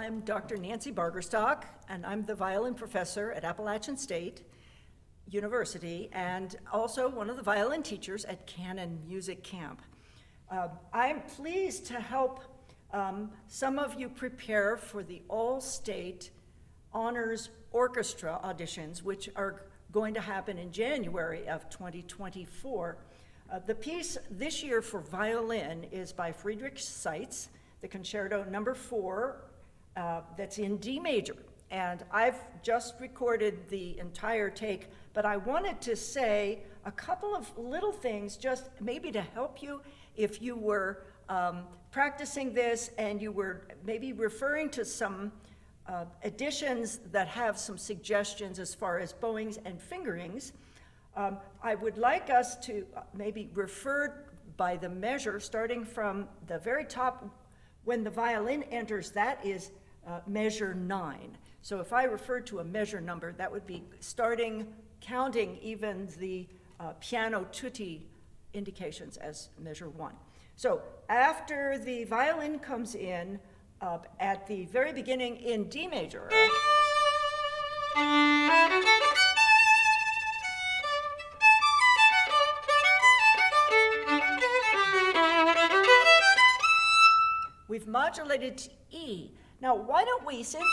I'm Dr. Nancy Bargerstock, and I'm the violin professor at Appalachian State University, and also one of the violin teachers at Canon Music Camp. I'm pleased to help some of you prepare for the All-State Honors Orchestra auditions, which are going to happen in January of 2024. The piece this year for violin is by Friedrich Seitz, the Concerto number 4, that's in D major. And I've just recorded the entire take, but I wanted to say a couple of little things just maybe to help you if you were practicing this and you were maybe referring to some editions that have some suggestions as far as bowings and fingerings. I would like us to maybe refer by the measure, starting from the very top. When the violin enters, that is measure 9. So if I referred to a measure number, that would be starting, counting even the piano tutti indications as measure 1. So after the violin comes in, at the very beginning in D major, we've modulated to E. Now, why don't we, since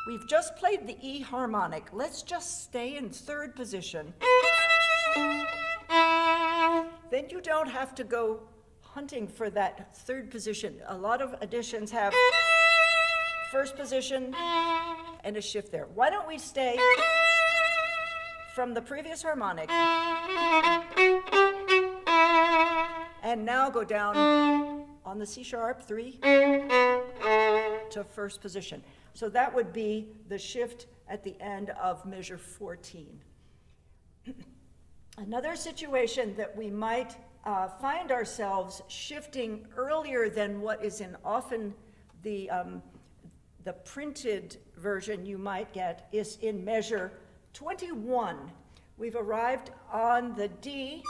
we've just played the E harmonic, let's just stay in 3rd position. Then you don't have to go hunting for that 3rd position. A lot of editions have 1st position and a shift there. Why don't we stay from the previous harmonic and now go down on the C sharp 3 to 1st position. So that would be the shift at the end of measure 14. Another situation that we might find ourselves shifting earlier than what is in often the printed version you might get is in measure 21. We've arrived on the D.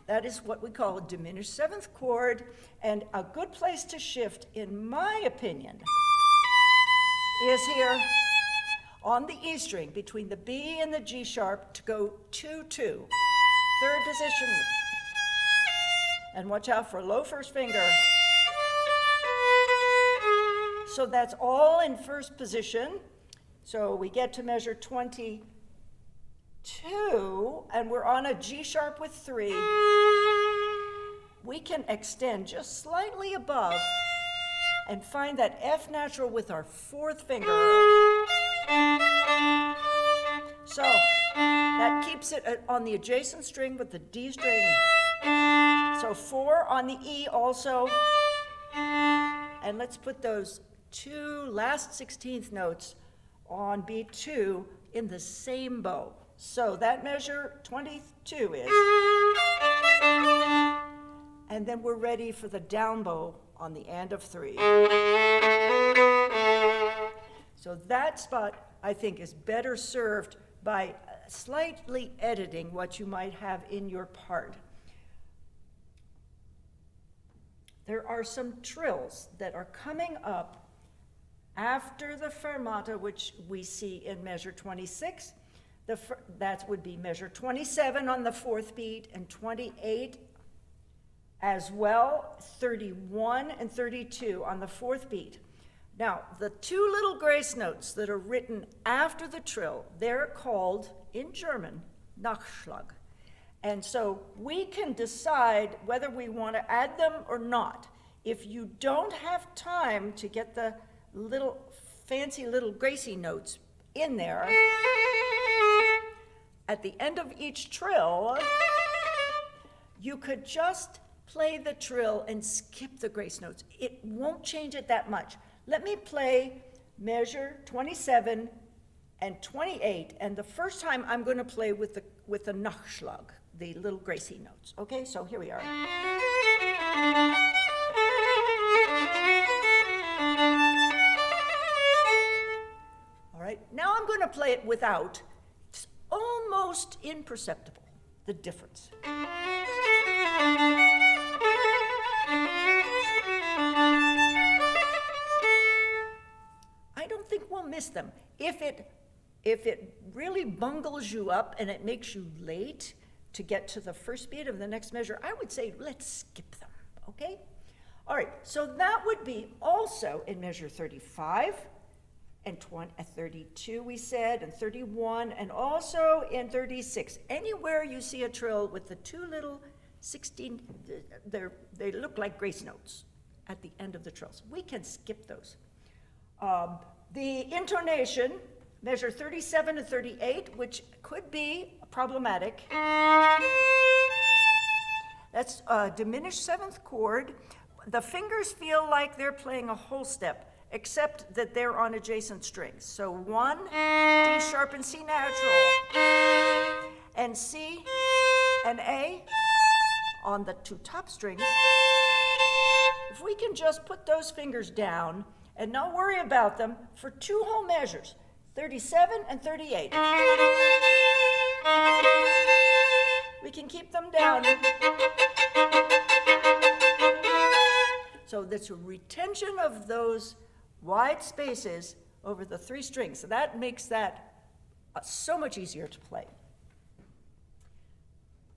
That is what we call a diminished 7th chord, and a good place to shift, in my opinion, is here on the E string between the B and the G sharp to go 2-2, 3rd position. And watch out for low 1st finger. So that's all in 1st position. So we get to measure 22, and we're on a G sharp with 3. We can extend just slightly above and find that F natural with our 4th finger. So that keeps it on the adjacent string with the D string. So 4 on the E also. And let's put those 2 last 16th notes on B2 in the same bow. So that measure 22 is. And then we're ready for the down bow on the end of 3. So that spot, I think, is better served by slightly editing what you might have in your part. There are some trills that are coming up after the fermata, which we see in measure 26. That would be measure 27 on the 4th beat and 28 as well, 31 and 32 on the 4th beat. Now, the 2 little grace notes that are written after the trill, they're called, in German, Nachschlag. And so we can decide whether we want to add them or not. If you don't have time to get the little fancy little Gracie notes in there, at the end of each trill, you could just play the trill and skip the grace notes. It won't change it that much. Let me play measure 27 and 28, and the first time I'm going to play with the Nachschlag, the little Gracie notes. Okay, so here we are. All right, now I'm going to play it without. It's almost imperceptible, the difference. miss them. If it really bungles you up and it makes you late to get to the first beat of the next measure, I would say let's skip them, okay? All right, so that would be also in measure 35 and 32, we said, and 31, and also in 36. Anywhere you see a trill with the two little 16, they look like grace notes at the end of the trills. We can skip those. The intonation, measure 37 and 38, which could be problematic. That's a diminished seventh chord. The fingers feel like they're playing a whole step, except that they're on adjacent strings. So 1, D sharp and C natural, and C and A on the two top strings. If we can just put those fingers down and not worry about them for two whole measures, 37 and 38. We can keep them down. So that's a retention of those wide spaces over the three strings. So that makes that so much easier to play.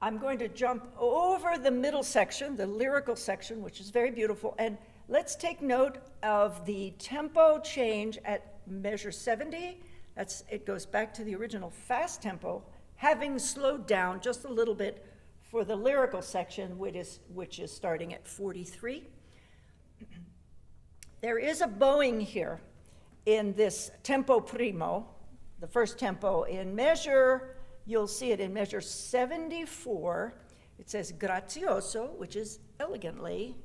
I'm going to jump over the middle section, the lyrical section, which is very beautiful, and let's take note of the tempo change at measure 70. It goes back to the original fast tempo, having slowed down just a little bit for the lyrical section, which is starting at 43. There is a bowing here in this tempo primo, the first tempo. In measure, you'll see it in measure 74. It says grazioso, which is elegantly.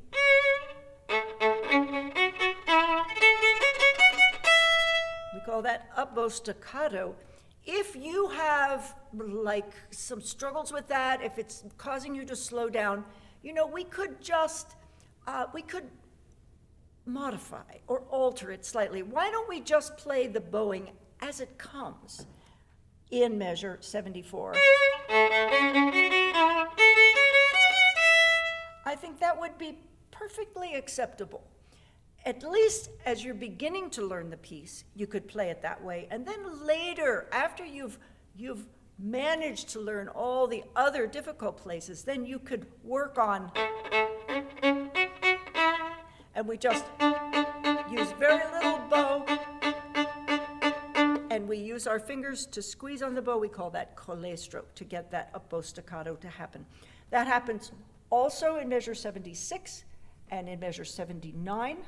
We call that up bow staccato. If you have like some struggles with that, if it's causing you to slow down, we could modify or alter it slightly. Why don't we just play the bowing as it comes in measure 74? I think that would be perfectly acceptable. At least as you're beginning to learn the piece, you could play it that way. And then later, after you've managed to learn all the other difficult places, then you could work on, and we just use very little bow, and we use our fingers to squeeze on the bow. We call that collé stroke, to get that up bow staccato to happen. That happens also in measure 76 and in measure 79,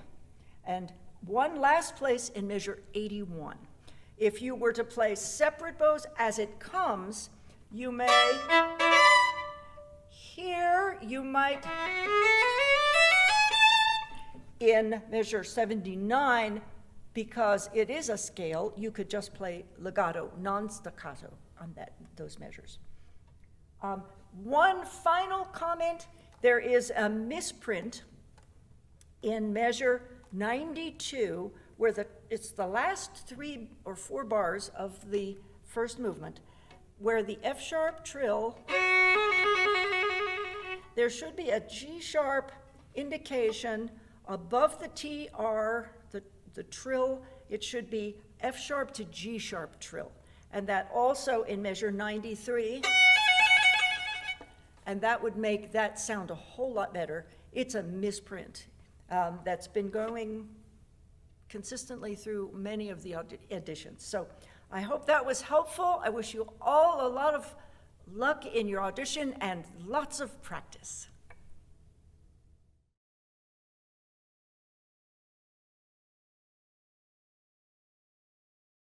and one last place in measure 81. If you were to play separate bows as it comes, you may, here you might, in measure 79, because it is a scale, you could just play legato, non-staccato on those measures. One final comment, there is a misprint in measure 92, where it's the last 3 or 4 bars of the first movement, where the F sharp trill, there should be a G sharp indication above the TR, the trill. It should be F sharp to G sharp trill. And that also in measure 93, and that would make that sound a whole lot better. It's a misprint that's been going consistently through many of the editions. So I hope that was helpful. I wish you all a lot of luck in your audition and lots of practice.